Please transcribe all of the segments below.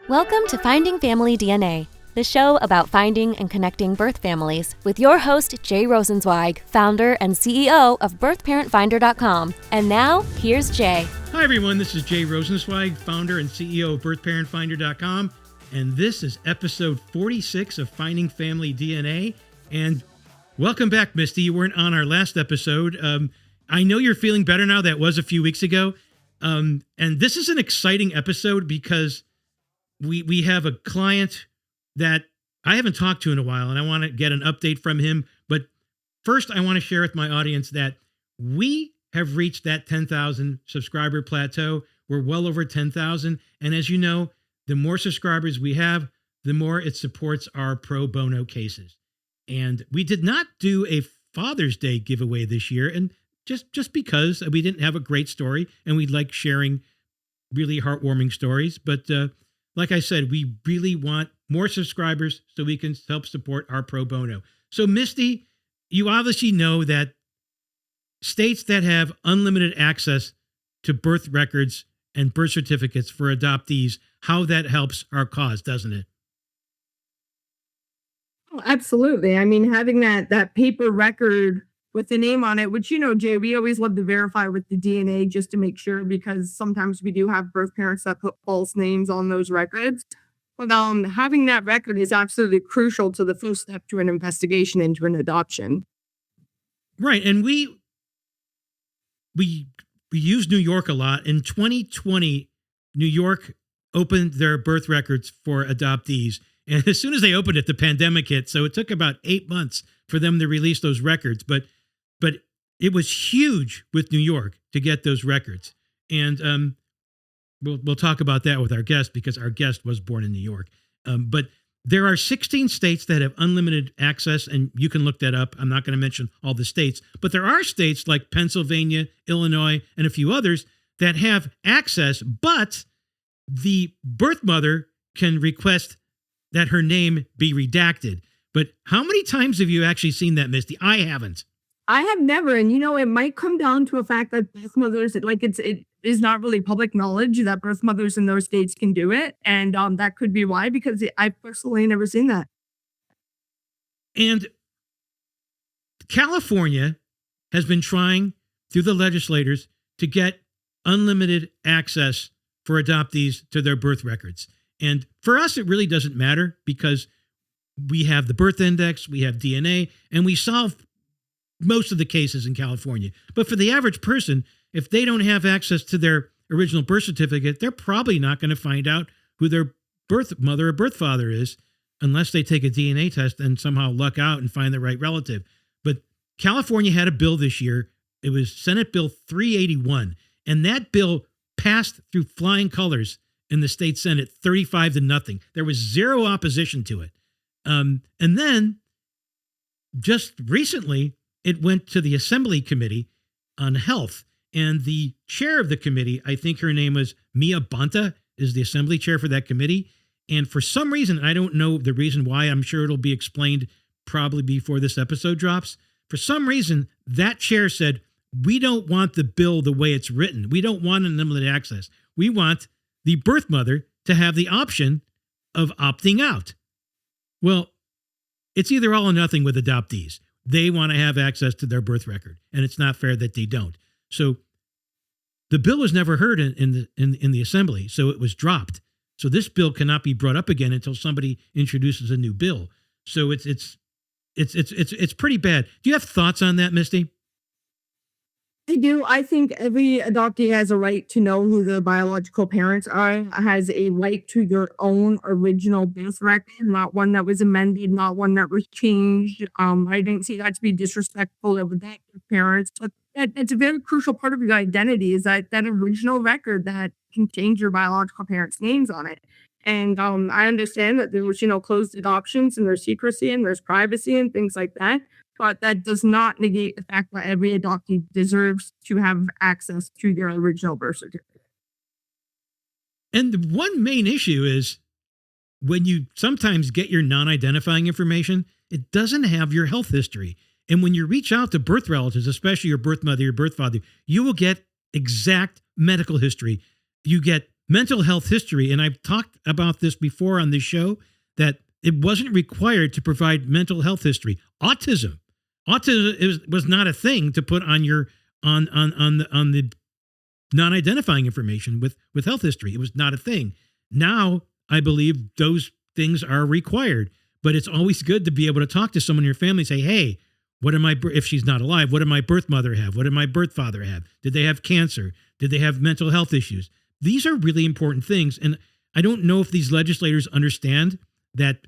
Welcome to Finding Family DNA, the show about finding and connecting birth families, with your host, Jay Rosenzweig, founder and CEO of birthparentfinder.com. And now, here's Jay. Hi, everyone. This is Jay Rosenzweig, founder and CEO of birthparentfinder.com. And this is episode 46 of Finding Family DNA. And welcome back, Misty. You weren't on our last episode. I know you're feeling better now. That was a few weeks ago. And this is an exciting episode because we have a client that I haven't talked to in a while, and I want to get an update from him. But first, I want to share with my audience that we have reached that 10,000 subscriber plateau. We're well over 10,000. And as you know, the more subscribers we have, the more it supports our pro bono cases. And we did not do a Father's Day giveaway this year, and just because we didn't have a great story, and we like sharing really heartwarming stories. But like I said, we really want more subscribers so we can help support our pro bono. So Misty, you obviously know that states that have unlimited access to birth records and birth certificates for adoptees, how that helps our cause, doesn't it? Oh, absolutely. I mean, having that paper record with the name on it, which, Jay, we always love to verify with the DNA just to make sure, because sometimes we do have birth parents that put false names on those records. But having that record is absolutely crucial to the first step to an investigation into an adoption. Right. And we use New York a lot. In 2020, New York opened their birth records for adoptees. And as soon as they opened it, the pandemic hit. So it took about 8 months for them to release those records. But it was huge with New York to get those records. And we'll talk about that with our guest, because our guest was born in New York. But there are 16 states that have unlimited access, and you can look that up. I'm not going to mention all the states, but there are states like Pennsylvania, Illinois, and a few others that have access, but the birth mother can request that her name be redacted. But how many times have you actually seen that, Misty? I haven't. I have never, and it might come down to a fact that birth mothers, it is not really public knowledge that birth mothers in those states can do it, and that could be why, because I personally never seen that. And California has been trying through the legislators to get unlimited access for adoptees to their birth records. And for us, it really doesn't matter, because we have the birth index, we have DNA, and we solve most of the cases in California. But for the average person, if they don't have access to their original birth certificate, they're probably not going to find out who their birth mother or birth father is unless they take a DNA test and somehow luck out and find the right relative. But California had a bill this year. It was Senate Bill 381. And that bill passed through flying colors in the state Senate, 35-0. There was zero opposition to it. And then just recently, it went to the Assembly Committee on Health. And the chair of the committee, I think her name was Mia Bonta, is the Assembly chair for that committee. And for some reason, I don't know the reason why, I'm sure it'll be explained probably before this episode drops. For some reason, that chair said, we don't want the bill the way it's written. We don't want unlimited access. We want the birth mother to have the option of opting out. Well, it's either all or nothing with adoptees. They want to have access to their birth record, and it's not fair that they don't. So the bill was never heard in the assembly, so it was dropped. So this bill cannot be brought up again until somebody introduces a new bill. So it's pretty bad. Do you have thoughts on that, Misty? I do. I think every adoptee has a right to know who the biological parents are, has a right to your own original birth record, not one that was amended, not one that was changed. I didn't see that to be disrespectful of that parents, but it's a very crucial part of your identity, is that original record that contains your biological parents' names on it. And I understand that there was, closed adoptions, and there's secrecy and there's privacy and things like that. But that does not negate the fact that every adoptee deserves to have access to their original birth certificate. And the one main issue is when you sometimes get your non-identifying information, it doesn't have your health history. And when you reach out to birth relatives, especially your birth mother, your birth father, you will get exact medical history. You get mental health history, and I've talked about this before on the show, that it wasn't required to provide mental health history. Autism was not a thing to put on your on the non-identifying information with health history. It was not a thing. Now I believe those things are required, but it's always good to be able to talk to someone in your family and say, hey, what did if she's not alive, what did my birth mother have? What did my birth father have? Did they have cancer? Did they have mental health issues? These are really important things. And I don't know if these legislators understand that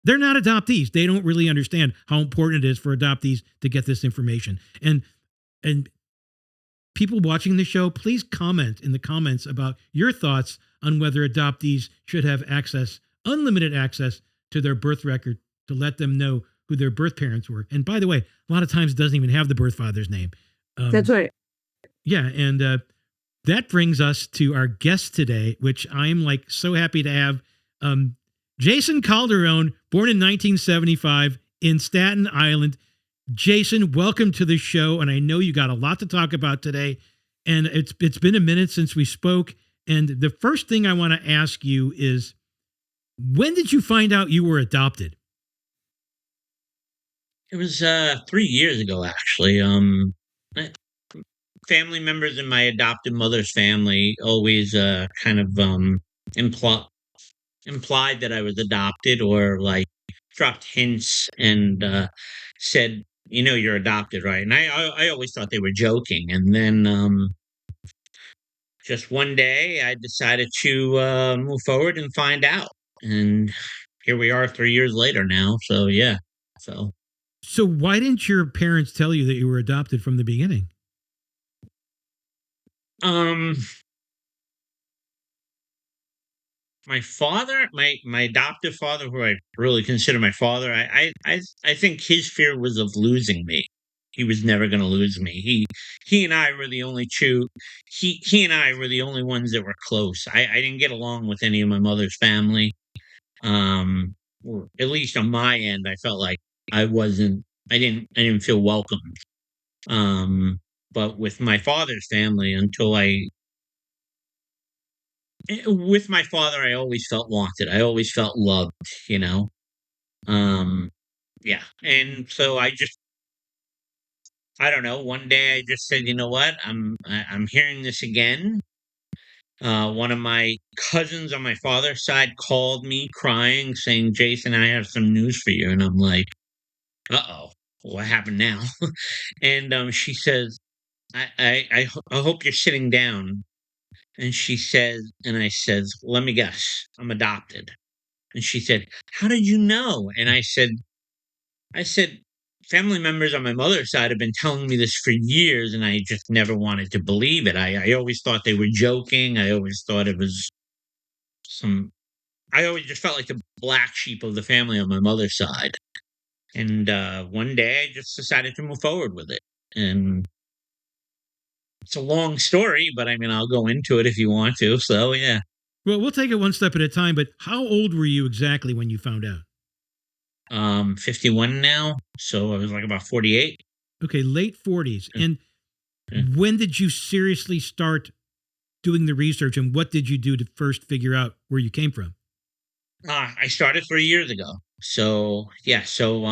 they're not adoptees. They don't really understand how important it is for adoptees to get this information. And people watching the show, please comment in the comments about your thoughts on whether adoptees should have access, unlimited access to their birth record to let them know who their birth parents were. And by the way, a lot of times it doesn't even have the birth father's name. That's right. Yeah. And that brings us to our guest today, which I'm like so happy to have. Jason Calderon, born in 1975 in Staten Island. Jason, welcome to the show. And I know you got a lot to talk about today. And it's been a minute since we spoke. And the first thing I want to ask you is, when did you find out you were adopted? It was 3 years ago, actually. Family members in my adopted mother's family always kind of implied that I was adopted, or like dropped hints and said, you're adopted, right? And I always thought they were joking. And then just one day I decided to move forward and find out. And here we are 3 years later now. So, yeah. So why didn't your parents tell you that you were adopted from the beginning? My father, my adoptive father, who I really consider my father, I think his fear was of losing me. He was never going to lose me. He and I were the only two. He and I were the only ones that were close. I didn't get along with any of my mother's family. Or at least on my end, I felt like I didn't feel welcomed. But with my father's family, with my father, I always felt wanted. I always felt loved, you know? Yeah. And so I don't know, one day I just said, you know what? I'm hearing this again. One of my cousins on my father's side called me crying, saying, Jason, I have some news for you. And I'm like, uh-oh, what happened now? And she says, I hope you're sitting down. And she says, and I says, let me guess, I'm adopted. And she said, how did you know? And I said, family members on my mother's side have been telling me this for years, and I just never wanted to believe it. I always thought they were joking. I always thought it was I always just felt like the black sheep of the family on my mother's side. And one day I just decided to move forward with it. And it's a long story, but I mean, I'll go into it if you want to. So, yeah. Well, we'll take it one step at a time, but how old were you exactly when you found out? 51 now. So I was like about 48. Okay, late 40s. Yeah. And Yeah. when did you seriously start doing the research, and what did you do to first figure out where you came from? I started 3 years ago. So, yeah. So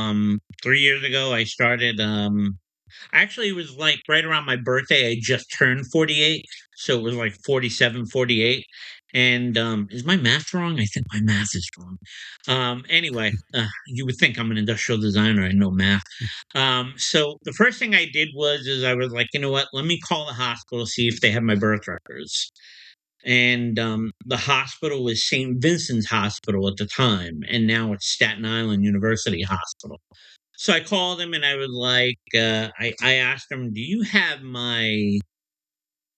3 years ago, I started. Actually, it was like right around my birthday. I just turned 48. So it was like 47, 48. And is my math wrong? I think my math is wrong. Anyway, you would think I'm an industrial designer. I know math. So the first thing I did is I was like, you know what? Let me call the hospital, see if they have my birth records. And the hospital was St. Vincent's Hospital at the time, and now it's Staten Island University Hospital. So I called him and I was like, I asked him, do you have my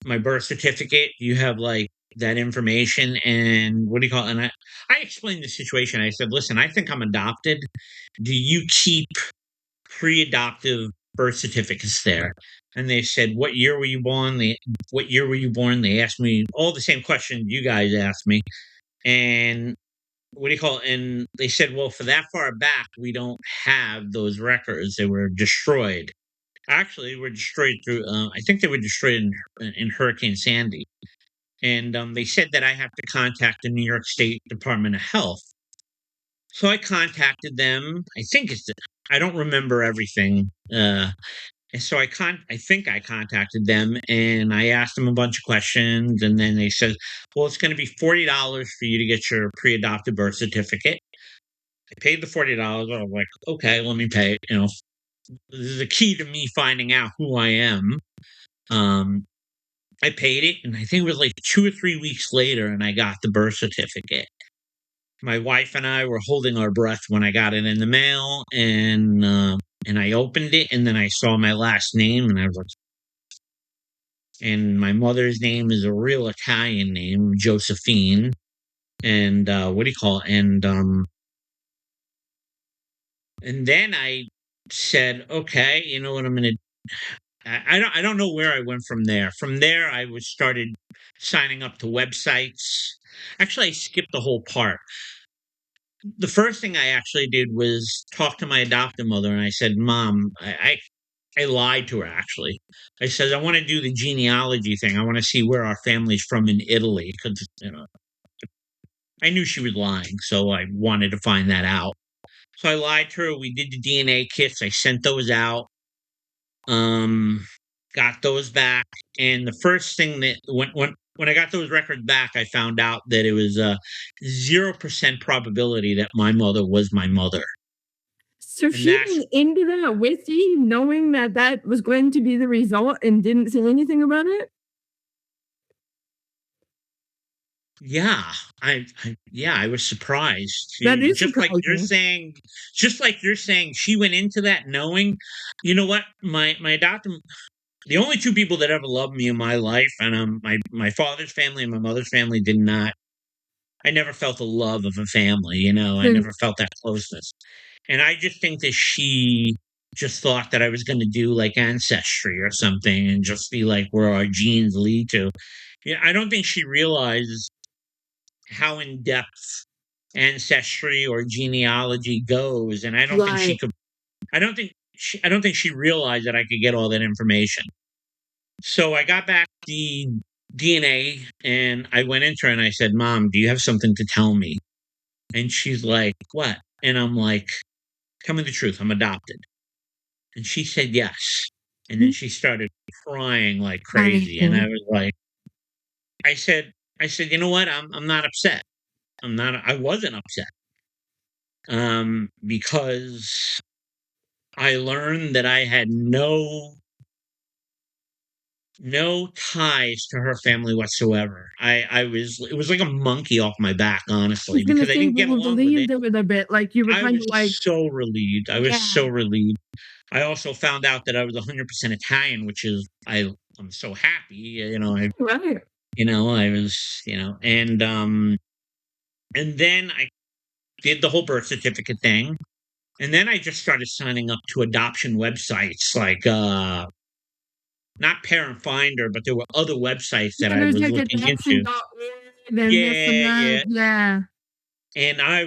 birth certificate? Do you have like that information? And what do you call it? And I explained the situation. I said, listen, I think I'm adopted. Do you keep pre-adoptive birth certificates there? And they said, what year were you born? What year were you born? They asked me all the same questions you guys asked me. And what do you call it? And they said, well, for that far back, we don't have those records. They were destroyed. Actually, they were destroyed through, I think they were destroyed in Hurricane Sandy. And they said that I have to contact the New York State Department of Health. So I contacted them. I don't remember everything. And so I think I contacted them and I asked them a bunch of questions. And then they said, well, it's going to be $40 for you to get your pre-adopted birth certificate. I paid the $40. I was like, okay, let me pay it. This is the key to me finding out who I am. I paid it, and I think it was like 2 or 3 weeks later, and I got the birth certificate. My wife and I were holding our breath when I got it in the mail, and I opened it, and then I saw my last name, and I was like, and my mother's name is a real Italian name, Josephine, and what do you call it? And then I said, okay, you know what I'm gonna. I don't know where I went from there. From there, I was started signing up to websites. Actually, I skipped the whole part. The first thing I actually did was talk to my adoptive mother, and I said, "Mom, I lied to her. Actually, I said I want to do the genealogy thing. I want to see where our family's from in Italy because I knew she was lying, so I wanted to find that out. So I lied to her. We did the DNA kits. I sent those out. Um, got those back, and the first thing that when I got those records back, I found out that it was a 0% probability that my mother was my mother. So And she that's went into that with you, knowing that that was going to be the result, and didn't say anything about it. yeah, I was surprised. That is Just like you're surprising. saying, she went into that knowing, you know what, my adopted. The only two people that ever loved me in my life, and my father's family and my mother's family did not. I never felt the love of a family, I Hmm. never felt that closeness. And I just think that she just thought that I was going to do like ancestry or something and just be like where our genes lead to. Yeah, I don't think she realized how in depth ancestry or genealogy goes, and I don't think she Right. could. I don't think she realized that I could get all that information. So I got back the DNA and I went into her and I said, Mom, do you have something to tell me? And she's like, what? And I'm like, tell me the truth. I'm adopted. And she said, yes. And then she started crying like crazy. And I Amazing. was like, I said, you know what? I'm not upset. I wasn't upset. Because I learned that I had no ties to her family whatsoever. It was like a monkey off my back, I was honestly, gonna because I say didn't you get were along with it. relieved of it a bit, like you were I kind was of like, so relieved. I was yeah, so relieved. I also found out that I was 100% Italian, which is I'm so happy. right. I was, and then I did the whole birth certificate thing, and then I just started signing up to adoption websites like not Parent Finder, but there were other websites that Yeah, I there's was like looking into. adoption.org and this and Yeah, that. yeah. Yeah. And I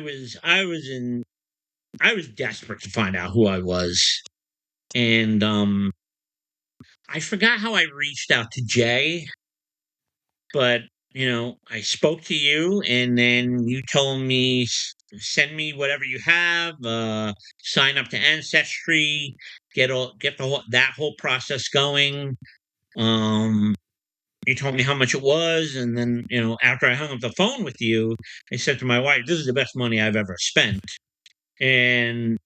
was desperate to find out who I was. And I forgot how I reached out to Jay, but I spoke to you and then you told me send me whatever you have, sign up to Ancestry, get that whole process going. Um You told me how much it was, and then, after I hung up the phone with you, I said to my wife, "This is the best money I've ever spent." And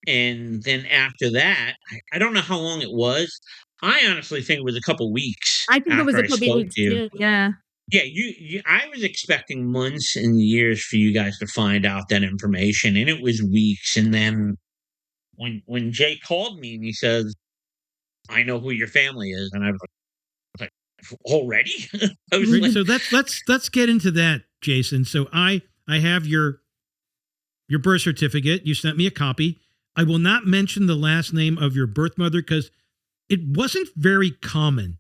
then after that, I don't know how long it was. I honestly think it was a couple weeks I think it was after a I couple spoke weeks to you. too. Yeah. Yeah, I was expecting months and years for you guys to find out that information, and it was weeks. And then when Jay called me and he says, "I know who your family is," and I was like, already? I was Great. like, So let's get into that, Jason. So I have your birth certificate. You sent me a copy. I will not mention the last name of your birth mother because it wasn't very common.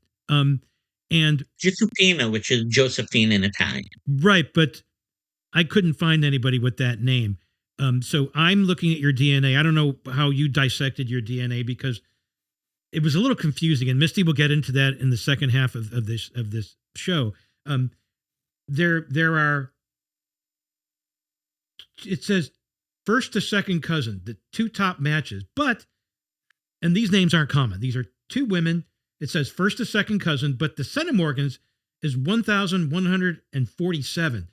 And Giuseppina, which is Josephine in Italian. right, but I couldn't find anybody with that name. So I'm looking at your DNA. I don't know how you dissected your DNA because it was a little confusing, and Misty will get into that in the second half of this show. There are, it says first to second cousin, the two top matches, and these names aren't common. These are two women. It says first to second cousin, but the centimorgans is 1,147.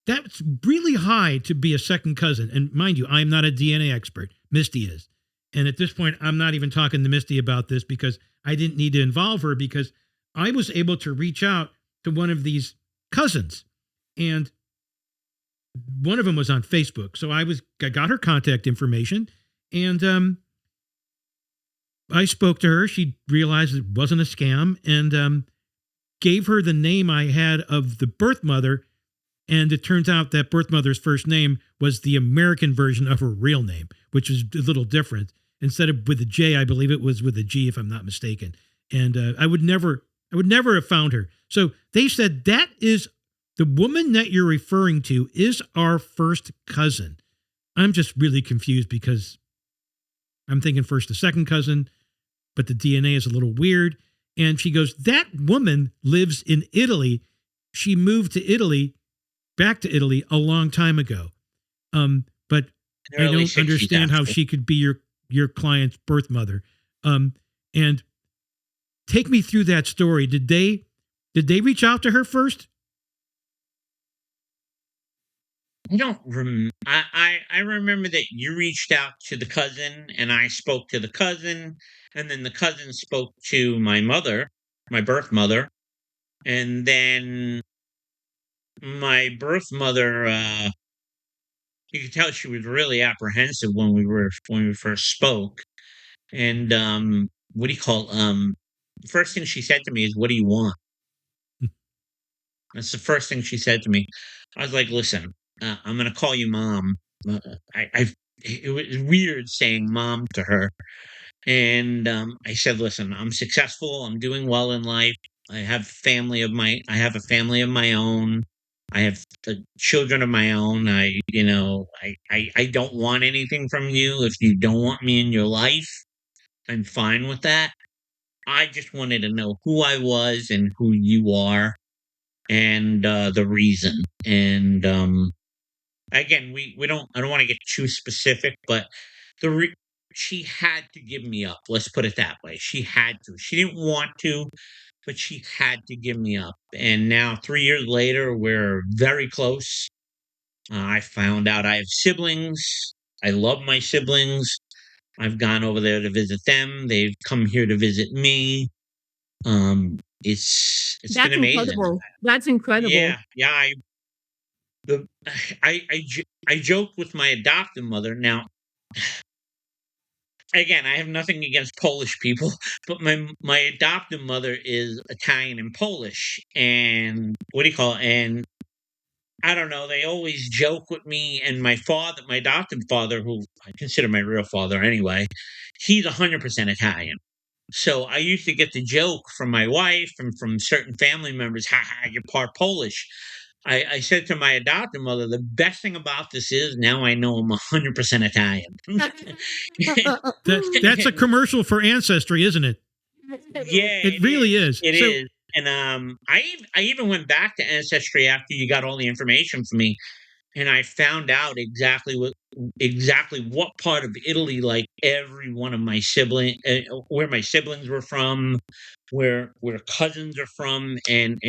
That's really high to be a second cousin. And mind you, I'm not a DNA expert. Misty is. And at this point, I'm not even talking to Misty about this because I didn't need to involve her, because I was able to reach out to one of these cousins. And one of them was on Facebook. So I got her contact information, and I spoke to her. She realized it wasn't a scam, and gave her the name I had of the birth mother. And it turns out that birth mother's first name was the American version of her real name, which is a little different. Instead of with a J, I believe it was with a G, if I'm not mistaken. And I would never have found her. So they said, that is the woman that you're referring to is our first cousin. I'm just really confused because I'm thinking first to second cousin, but the DNA is a little weird. And she goes, that woman lives in Italy. She moved to Italy, back to Italy a long time ago. But I don't understand how she could be your client's birth mother. And take me through that story. Did they reach out to her first? I don't I remember that you reached out to the cousin, and I spoke to the cousin, and then the cousin spoke to my mother, my birth mother, and then my birth mother, you could tell she was really apprehensive when we first spoke. And what do you call the first thing she said to me is, "What do you want?" That's the first thing she said to me. I was like, "Listen, I'm gonna call you mom." It was weird saying mom to her, and I said, "Listen, I'm successful. I'm doing well in life. I have a family of my own. I have the children of my own. I don't want anything from you. If you don't want me in your life, I'm fine with that. I just wanted to know who I was and who you are, and the reason." And again, I don't want to get too specific, but she had to give me up. Let's put it that way. She had to. She didn't want to, but she had to give me up. And now, 3 years later, we're very close. I found out I have siblings. I love my siblings. I've gone over there to visit them. They've come here to visit me. It's That's been amazing. incredible. That's incredible. Yeah, yeah. The I joked with my adoptive mother. Now, again, I have nothing against Polish people, but my adoptive mother is Italian and Polish, and what do you call it? And I don't know. They always joke with me, and my adoptive father, who I consider my real father anyway, he's 100% Italian. So I used to get the joke from my wife and from certain family members, "Ha ha, you're part Polish." I said to my adoptive mother, the best thing about this is now I know I'm 100% Italian. That's a commercial for Ancestry, isn't it? Yeah, it really is. It is. And I even went back to Ancestry after you got all the information from me, and I found out exactly what part of Italy, like every one of my siblings, where my siblings were from, where cousins are from, and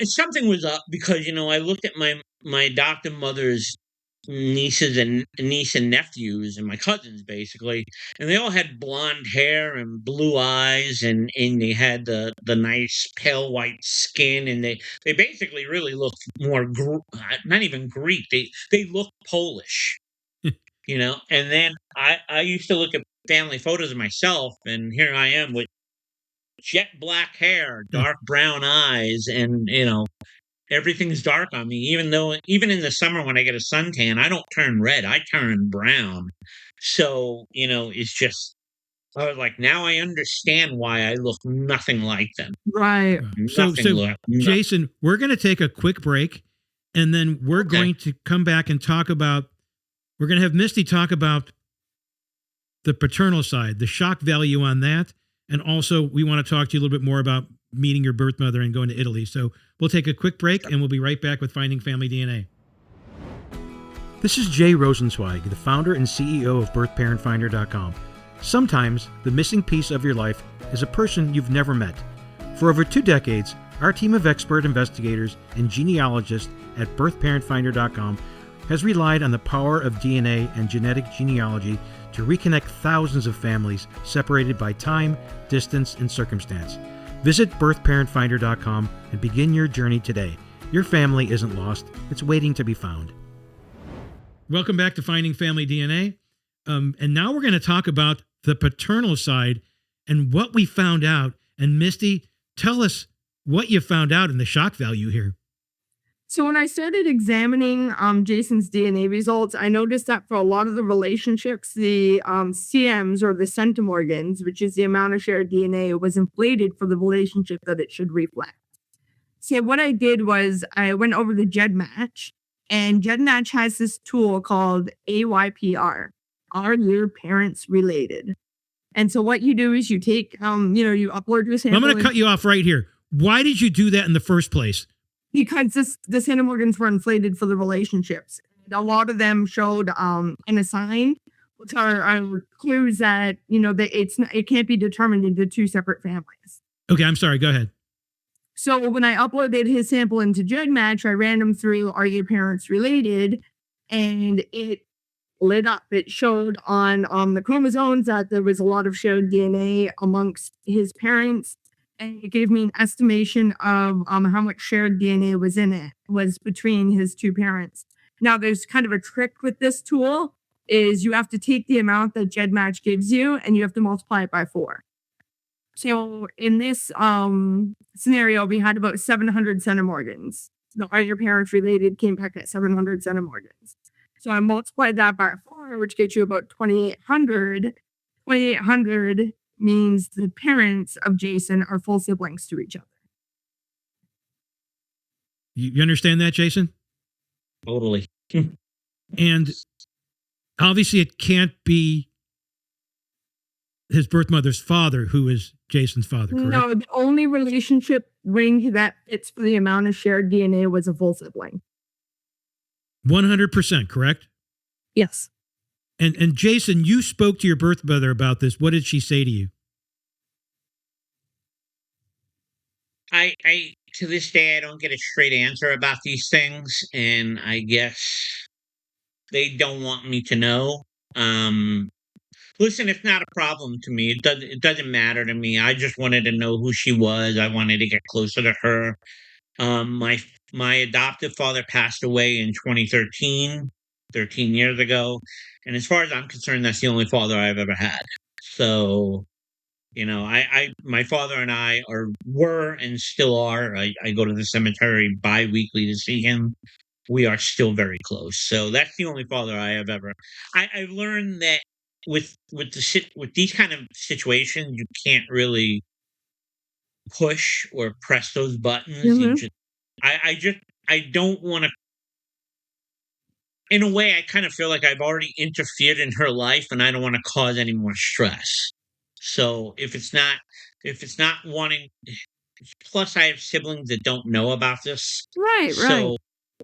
something was up because I looked at my adoptive mother's niece and nephews and my cousins basically, and they all had blonde hair and blue eyes, and they had the nice pale white skin, and they basically really looked more not even Greek. They looked Polish, And then I used to look at family photos of myself, and here I am with jet black hair, dark brown eyes, and everything's dark on me. Even in the summer when I get a suntan, I don't turn red, I turn brown. So it's just, I was like, now I understand why I look nothing like them. Right. So Jason, we're going to take a quick break, and then we're going to come back and we're going to have Misty talk about the paternal side, the shock value on that. And also, we want to talk to you a little bit more about meeting your birth mother and going to Italy. So we'll take a quick break and we'll be right back with Finding Family DNA. This is Jay Rosenzweig, the founder and CEO of birthparentfinder.com. Sometimes the missing piece of your life is a person you've never met. For over 2 decades, our team of expert investigators and genealogists at birthparentfinder.com has relied on the power of DNA and genetic genealogy to reconnect thousands of families separated by time, distance, and circumstance. Visit birthparentfinder.com and begin your journey today. Your family isn't lost, it's waiting to be found. Welcome back to Finding Family DNA. And now we're going to talk about the paternal side and what we found out. And Misty, tell us what you found out and the shock value here. So when I started examining Jason's DNA results, I noticed that for a lot of the relationships, the CMs or the centimorgans, which is the amount of shared DNA, was inflated for the relationship that it should reflect. So what I did was I went over to GEDmatch, and GEDmatch has this tool called AYPR. Are your parents related? And so what you do is you take, you upload your sample. I'm going to cut you off right here. Why did you do that in the first place? Because the centimorgans were inflated for the relationships. A lot of them showed unassigned, which are clues that, that it can't be determined into 2 separate families. Okay, I'm sorry. Go ahead. So when I uploaded his sample into GEDmatch, I ran him through, are your parents related? And it lit up. It showed on the chromosomes that there was a lot of shared DNA amongst his parents. And it gave me an estimation of how much shared DNA was between his 2 parents. Now, there's kind of a trick with this tool, is you have to take the amount that GEDmatch gives you and you have to multiply it by 4. So in this scenario, we had about 700 centimorgans. So are your parents related came back at 700 centimorgans. So I multiplied that by 4, which gets you about 2,800. 2,800 means the parents of Jason are full siblings to each other. You understand that, Jason? Totally. And obviously it can't be his birth mother's father who is Jason's father, correct? No, the only relationship ring that fits for the amount of shared DNA was a full sibling. 100%, correct? Yes. And Jason, you spoke to your birth mother about this. What did she say to you? I to this day I don't get a straight answer about these things, and I guess they don't want me to know. Listen, it's not a problem to me. It doesn't matter to me. I just wanted to know who she was. I wanted to get closer to her. My adoptive father passed away in 2013, 13 years ago. And as far as I'm concerned, that's the only father I've ever had. So, my father and I were and still are. I go to the cemetery bi-weekly to see him. We are still very close. So that's the only father I have ever. I've learned that with these kind of situations, you can't really push or press those buttons. Mm-hmm. I don't want to. In a way, I kind of feel like I've already interfered in her life, and I don't want to cause any more stress. So if it's not wanting, plus I have siblings that don't know about this. Right. So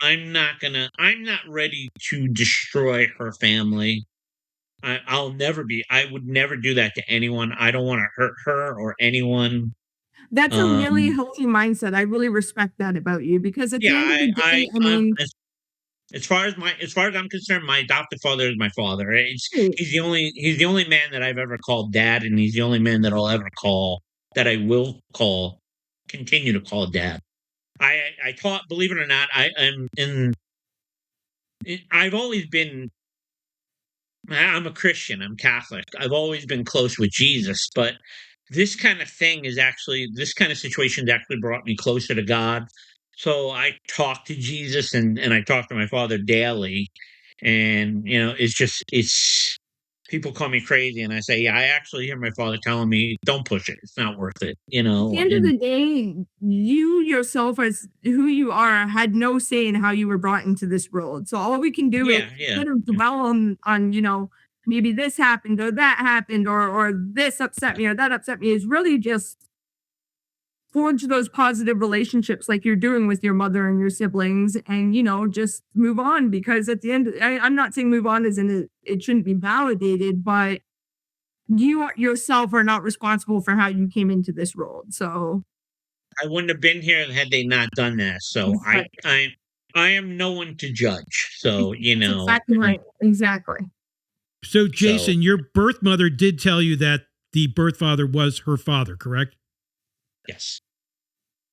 I'm not ready to destroy her family. I would never do that to anyone. I don't want to hurt her or anyone. That's a really healthy mindset. I really respect that about you, because at the end of the day, as far as I'm concerned, my adoptive father is my father. He's the only man that I've ever called dad, and he's the only man that I will continue to call dad. I taught, believe it or not, I've always been. I'm a Christian. I'm Catholic. I've always been close with Jesus, but this kind of situation actually brought me closer to God. So I talk to Jesus and I talk to my father daily. And, it's people call me crazy. And I say, yeah, I actually hear my father telling me, don't push it. It's not worth it. at the end of the day, you yourself, as who you are, had no say in how you were brought into this world. So all we can do is sort of dwell on, maybe this happened or that happened or this upset me or that upset me, is really just forge those positive relationships like you're doing with your mother and your siblings, and just move on, because at the end, I'm not saying move on as in it shouldn't be validated, but you yourself are not responsible for how you came into this role. So I wouldn't have been here had they not done that. So right. I am no one to judge. So That's exactly right. Exactly. So, So Jason, your birth mother did tell you that the birth father was her father, correct? yes.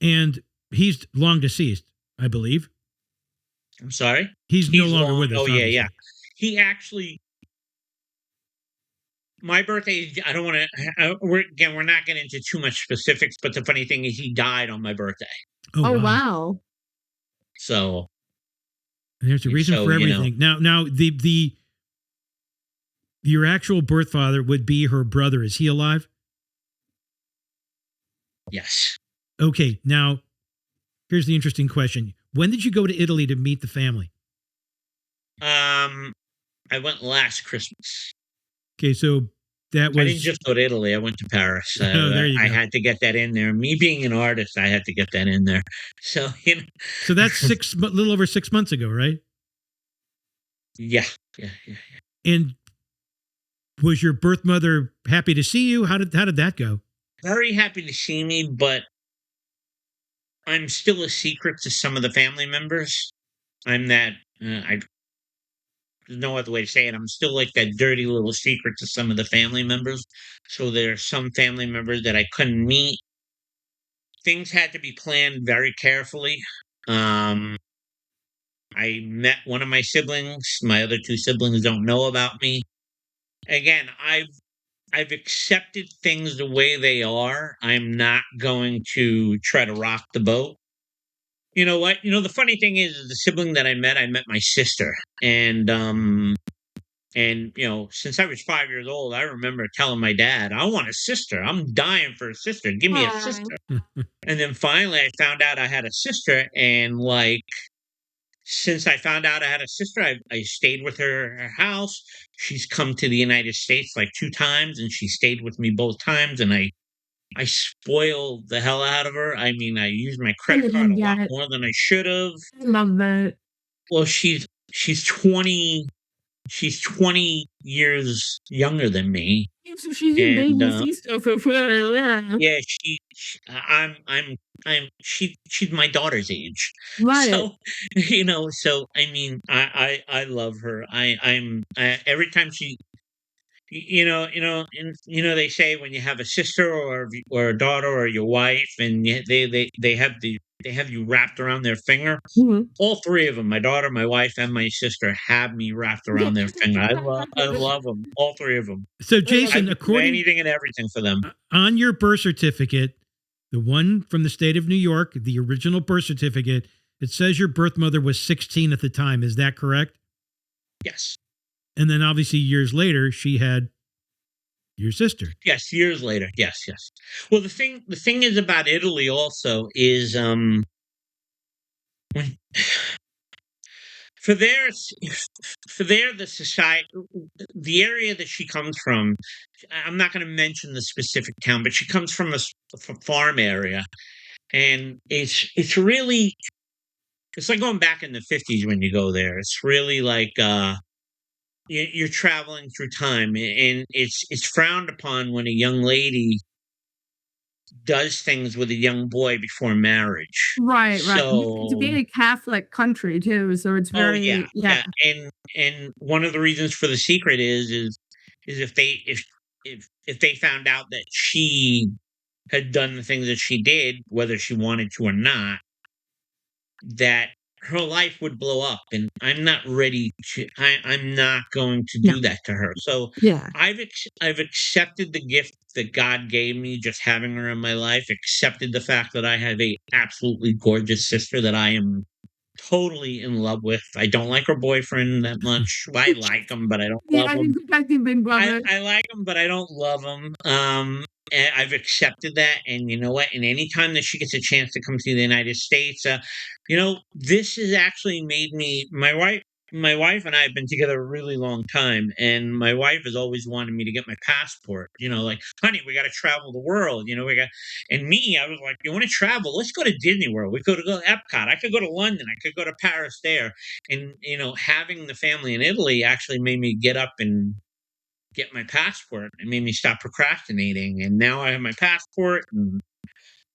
And he's long deceased, I believe. I'm sorry. He's no longer long. with us. Oh yeah, obviously. yeah. He actually. My birthday. I don't want to. We're not getting into too much specifics, but the funny thing is, he died on my birthday. Oh wow. So And there's a reason for everything. Now, the your actual birth father would be her brother. Is he alive? yes. Okay. Now, here's the interesting question: when did you go to Italy to meet the family? I went last Christmas. Okay, so that was. I didn't just go to Italy. I went to Paris. Oh, there you I go. had to get that in there. Me being an artist, I had to get that in there. So So that's a little over 6 months ago, right? Yeah. And was your birth mother happy to see you? How did that go? Very happy to see me, but I'm still a secret to some of the family members. I'm that. There's no other way to say it. I'm still like that dirty little secret to some of the family members. So there are some family members that I couldn't meet. Things had to be planned very carefully. I met one of my siblings. My other two siblings don't know about me. Again, I've accepted things the way they are. I'm not going to try to rock the boat. You know what? The funny thing is the sibling that I met my sister. And since I was 5 years old, I remember telling my dad, I want a sister. I'm dying for a sister. Give me a sister. And then finally I found out I had a sister. And since I found out I had a sister, I stayed with her at her house. She's come to the United States like 2 times, and she stayed with me both times. And I spoiled the hell out of her. I mean, I used my credit card a lot more than I should have. I love that. Well, she's 20 years younger than me. So she's your baby sister for Yeah, she's my daughter's age. Right. So, so I mean, I love her. Every time she, they say when you have a sister or a daughter or your wife, and they have you wrapped around their finger. Mhm. All 3 of them, my daughter, my wife, and my sister, have me wrapped around their finger. I love them, all 3 of them. So, Jason, I do anything and everything for them. On your birth certificate, the one from the state of New York, the original birth certificate, it says your birth mother was 16 at the time. Is that correct? Yes. And then obviously years later, she had your sister. Yes, years later. Yes. Well, the thing is about Italy also is for there the society, the area that she comes from, I'm not going to mention the specific town, but she comes from a farm area, and it's really, it's like going back in the 50s when you go there. It's really like you're traveling through time, and it's frowned upon when a young lady does things with a young boy before marriage. Right. So It's a very Catholic country too, so it's very yeah. And one of the reasons for the secret is if they found out that she had done the things that she did, whether she wanted to or not, that her life would blow up, and I'm not ready to. I'm not going to do that to her. So yeah. I've accepted the gift that God gave me, just having her in my life. Accepted the fact that I have a absolutely gorgeous sister that I am totally in love with. I don't like her boyfriend that much. I like him, but I don't love him. I like him, but I don't love him. And I've accepted that, and you know what? And any time that she gets a chance to come to the United States, this has actually made me. My my wife and I have been together a really long time, and my wife has always wanted me to get my passport. Like, honey, we got to travel the world. And me, I was like, you want to travel? Let's go to Disney World. We could go to Epcot. I could go to London. I could go to Paris there. And, having the family in Italy actually made me get up and get my passport. It made me stop procrastinating. And now I have my passport, and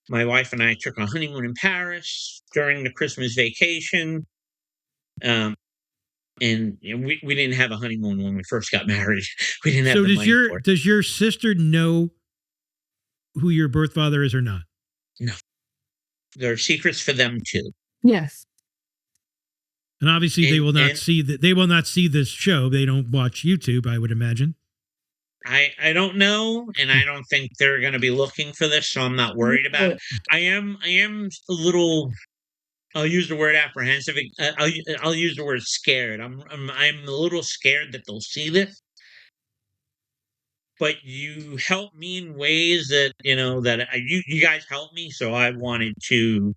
my wife and I took a honeymoon in Paris during the Christmas vacation. And we didn't have a honeymoon when we first got married. We didn't have the money for it. Does your sister know who your birth father is or not? No. There are secrets for them too. Yes. And obviously they will not see that. They will not see this show. They don't watch YouTube, I would imagine. I don't know, and I don't think they're going to be looking for this, so I'm not worried about it. I am a little. I'll use the word apprehensive. I'll use the word scared. I'm a little scared that they'll see this. But you help me in ways that you guys help me. So I wanted to.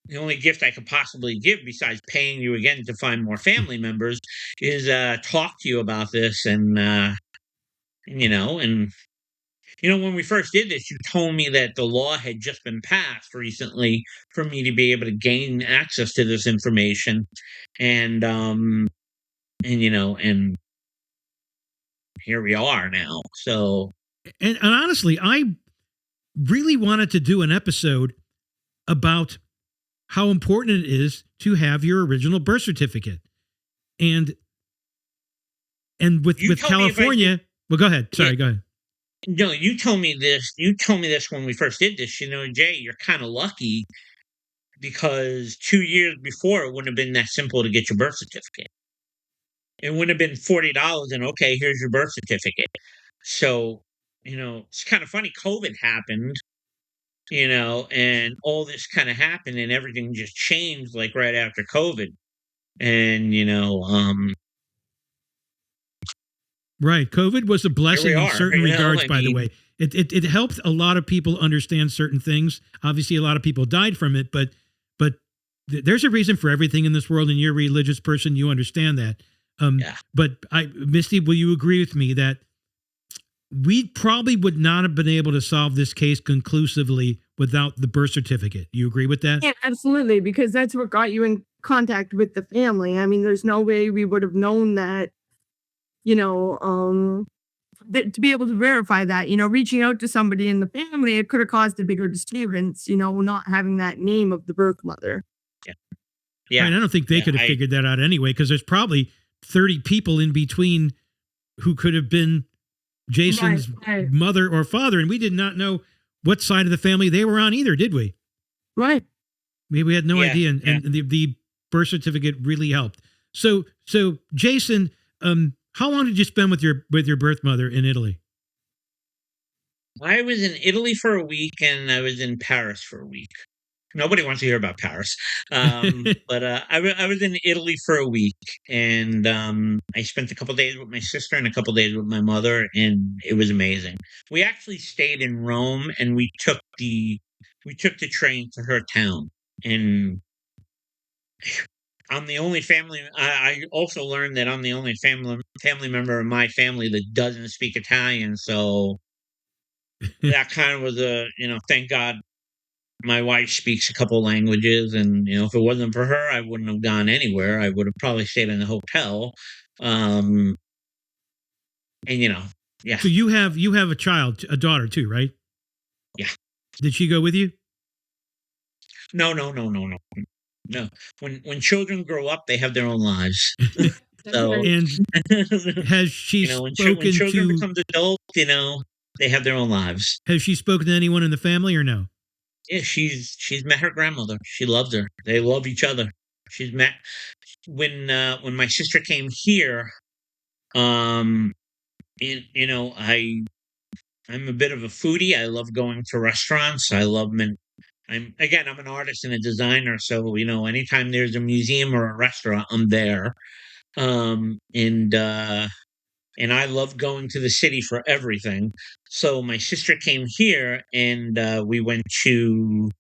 The only gift I could possibly give, besides paying you again to find more family members, is talk to you about this. And when we first did this, you told me that the law had just been passed recently for me to be able to gain access to this information. And here we are now. So, and honestly, I really wanted to do an episode about how important it is to have your original birth certificate. And with California, well, go ahead. Sorry, go ahead. No, you told me this. You told me this when we first did this. Jay, you're kind of lucky because 2 years before it wouldn't have been that simple to get your birth certificate. It wouldn't have been $40 and okay, here's your birth certificate. So, it's kind of funny. COVID happened, and all this kind of happened, and everything just changed like right after COVID. And right. COVID was a blessing in certain regards, by the way. It helped a lot of people understand certain things. Obviously, a lot of people died from it, but there's a reason for everything in this world, and you're a religious person. You understand that. Yeah. But Misty, will you agree with me that we probably would not have been able to solve this case conclusively without the birth certificate? You agree with that? Yeah, absolutely, because that's what got you in contact with the family. I mean, there's no way we would have known that, to be able to verify that, reaching out to somebody in the family, it could have caused a bigger disturbance, not having that name of the birth mother. Yeah. Yeah. And I don't think they could have figured that out anyway, because there's probably 30 people in between who could have been Jason's mother or father, and we did not know what side of the family they were on either, did we? Right. We had no idea, and the birth certificate really helped. So Jason, how long did you spend with your birth mother in Italy? I was in Italy for a week, and I was in Paris for a week. Nobody wants to hear about Paris. But I was in Italy for a week, and I spent a couple days with my sister and a couple days with my mother, and it was amazing. We actually stayed in Rome, and we took the train to her town. And I'm the only family. I also learned that I'm the only family member in my family that doesn't speak Italian. So that kind of was thank God. My wife speaks a couple languages, and if it wasn't for her, I wouldn't have gone anywhere. I would have probably stayed in a hotel. And yeah. So you have a daughter too, right? Yeah. Did she go with you? No. When children grow up, they have their own lives. So, and has she when spoken children to become adults, they have their own lives. Has she spoken to anyone in the family or no? Yeah, she's met her grandmother. She loves her. They love each other. She's met when my sister came here. I'm a bit of a foodie. I love going to restaurants. I love I'm an artist and a designer, so anytime there's a museum or a restaurant, I'm there. And I love going to the city for everything. So my sister came here, and we went to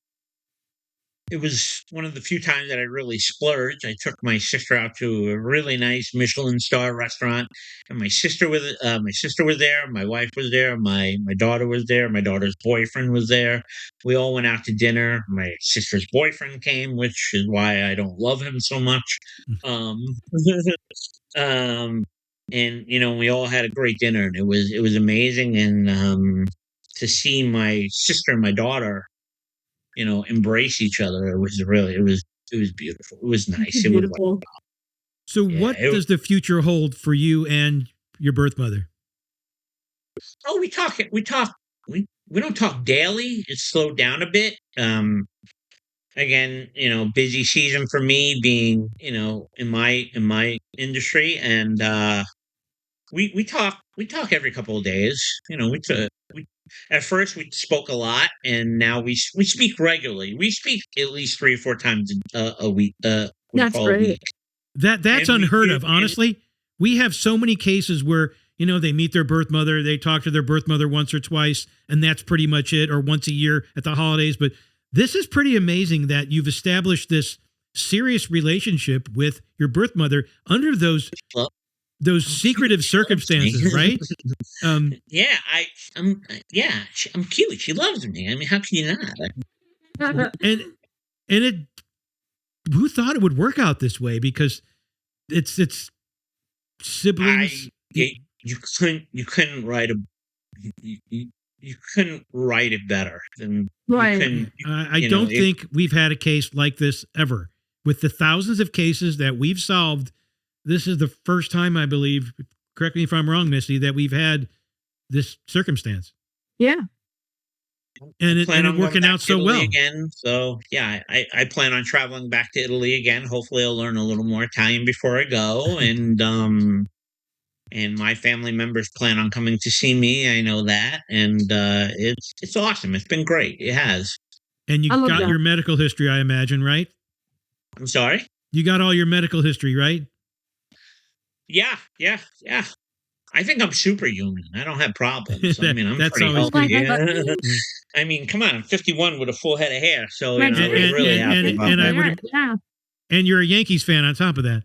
it was one of the few times that I really splurged. I took my sister out to a really nice Michelin star restaurant, and my sister was there, my wife was there, my daughter was there, my daughter's boyfriend was there. We all went out to dinner. My sister's boyfriend came, which is why I don't love him so much. Um, um, and we all had a great dinner, and it was amazing. And to see my sister and my daughter embrace each other. It was beautiful. It was nice. It was like, Beautiful. So yeah, what does the future hold for you and your birth mother? oh, we don't talk daily. It's slowed down a bit. Again, busy season for me being, in my industry, and we talk every couple of days. We at first we spoke a lot, and now we speak regularly. We speak at least 3 or 4 times a week. What we That's call a great. week. That's And we unheard do, of. and Honestly, we have so many cases where, they meet their birth mother, they talk to their birth mother once or twice, and that's pretty much it, or once a year at the holidays. But this is pretty amazing that you've established this serious relationship with your birth mother under those well, secretive she loves me. circumstances, right? Um, Yeah, I'm cute. She loves me. I mean, how can you not? and it, who thought it would work out this way? Because it's siblings. You couldn't write you couldn't write it better than Right. you couldn't. I You know, don't it, think we've had a case like this ever. With the thousands of cases that we've solved, this is the first time, I believe, correct me if I'm wrong, Misty, that we've had this circumstance. Yeah. And it plan on going working back out to so Italy well. again. So yeah, I plan on traveling back to Italy again. Hopefully, I'll learn a little more Italian before I go, and my family members plan on coming to see me. I know that, and it's awesome. It's been great. It has. And I you love got that. your medical history, I imagine, right? I'm sorry. You got all your medical history, right? Yeah, yeah, yeah. I think I'm superhuman. I don't have problems. I mean, I'm That's pretty always healthy. good. Yeah. Yeah. I mean, come on, I'm 51 with a full head of hair, so That's I'm great. really And- happy and- about and I that. would- Yeah. And you're a Yankees fan on top of that.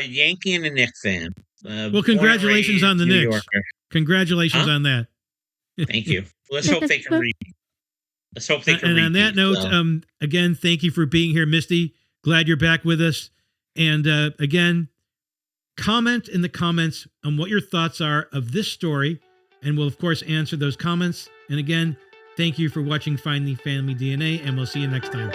Yankee and a Knicks fan. Well, congratulations on the New Knicks. Yorker. Congratulations Huh? on that. Thank you. Let's hope they can repeat. Let's hope they can And on that repeat, note, so. again, thank you for being here, Misty. Glad you're back with us. And again, comment in the comments on what your thoughts are of this story. And we'll, of course, answer those comments. And again, thank you for watching Finding Family DNA, and we'll see you next time.